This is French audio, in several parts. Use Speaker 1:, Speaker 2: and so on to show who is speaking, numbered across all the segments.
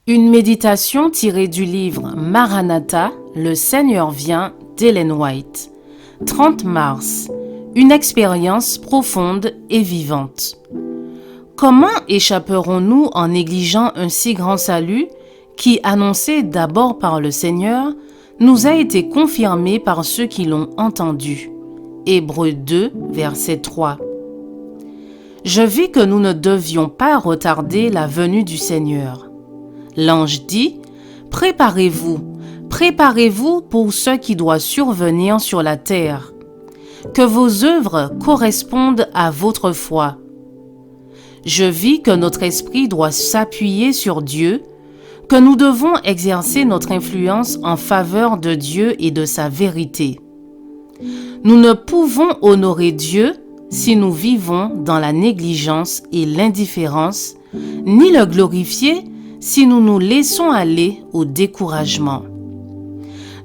Speaker 1: Une méditation tirée du livre Maranatha, Le Seigneur vient d'Ellen White. 30 mars. Une expérience profonde et vivante. Comment échapperons-nous en négligeant un si grand salut qui, annoncé d'abord par le Seigneur, nous a été confirmé par ceux qui l'ont entendu? Hébreux 2, verset 3. Je vis que nous ne devions pas retarder la venue du Seigneur. L'ange dit, « Préparez-vous, préparez-vous pour ce qui doit survenir sur la terre. Que vos œuvres correspondent à votre foi. » Je vis que notre esprit doit s'appuyer sur Dieu, que nous devons exercer notre influence en faveur de Dieu et de sa vérité. Nous ne pouvons honorer Dieu si nous vivons dans la négligence et l'indifférence, ni le glorifier si nous nous laissons aller au découragement.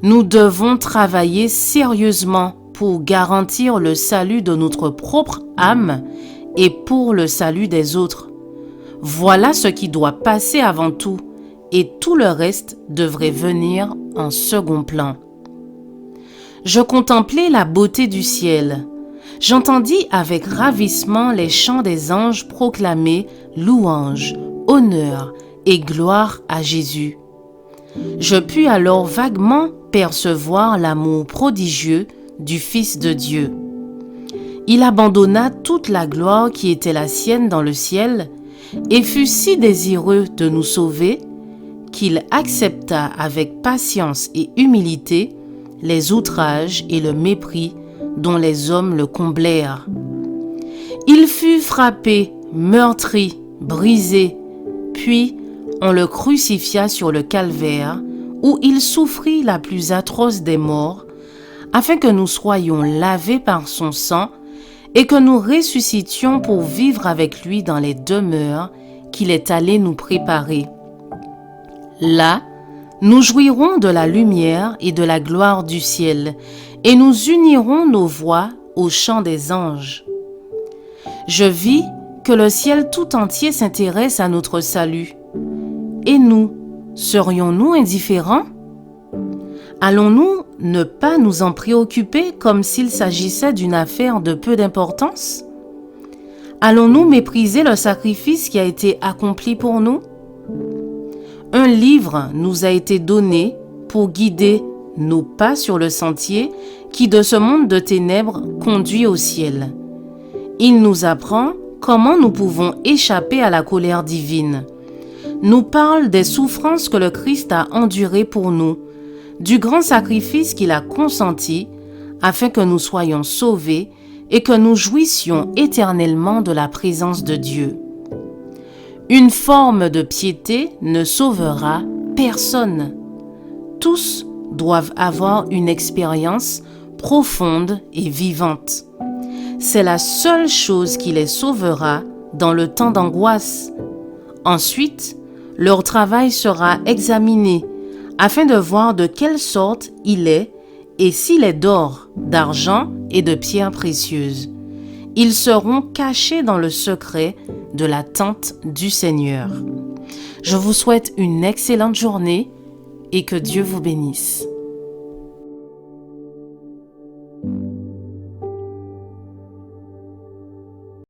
Speaker 1: Nous devons travailler sérieusement pour garantir le salut de notre propre âme et pour le salut des autres. Voilà ce qui doit passer avant tout, et tout le reste devrait venir en second plan. Je contemplais la beauté du ciel. J'entendis avec ravissement les chants des anges proclamer louange, honneur et gloire à Jésus. Je pus alors vaguement percevoir l'amour prodigieux du Fils de Dieu. Il abandonna toute la gloire qui était la sienne dans le ciel et fut si désireux de nous sauver qu'il accepta avec patience et humilité les outrages et le mépris dont les hommes le comblèrent. Il fut frappé, meurtri, brisé, puis on le crucifia sur le calvaire où il souffrit la plus atroce des morts, afin que nous soyons lavés par son sang et que nous ressuscitions pour vivre avec lui dans les demeures qu'il est allé nous préparer. Là, nous jouirons de la lumière et de la gloire du ciel, et nous unirons nos voix au chant des anges. Je vis que le ciel tout entier s'intéresse à notre salut. Et nous, serions-nous indifférents? Allons-nous ne pas nous en préoccuper comme s'il s'agissait d'une affaire de peu d'importance? Allons-nous mépriser le sacrifice qui a été accompli pour nous? Un livre nous a été donné pour guider nos pas sur le sentier qui de ce monde de ténèbres conduit au ciel. Il nous apprend comment nous pouvons échapper à la colère divine. Nous parle des souffrances que le Christ a endurées pour nous, du grand sacrifice qu'il a consenti afin que nous soyons sauvés et que nous jouissions éternellement de la présence de Dieu. Une forme de piété ne sauvera personne. Tous doivent avoir une expérience profonde et vivante. C'est la seule chose qui les sauvera dans le temps d'angoisse. Ensuite, leur travail sera examiné afin de voir de quelle sorte il est et s'il est d'or, d'argent et de pierres précieuses. Ils seront cachés dans le secret de la tente du Seigneur. Je vous souhaite une excellente journée et que Dieu vous bénisse.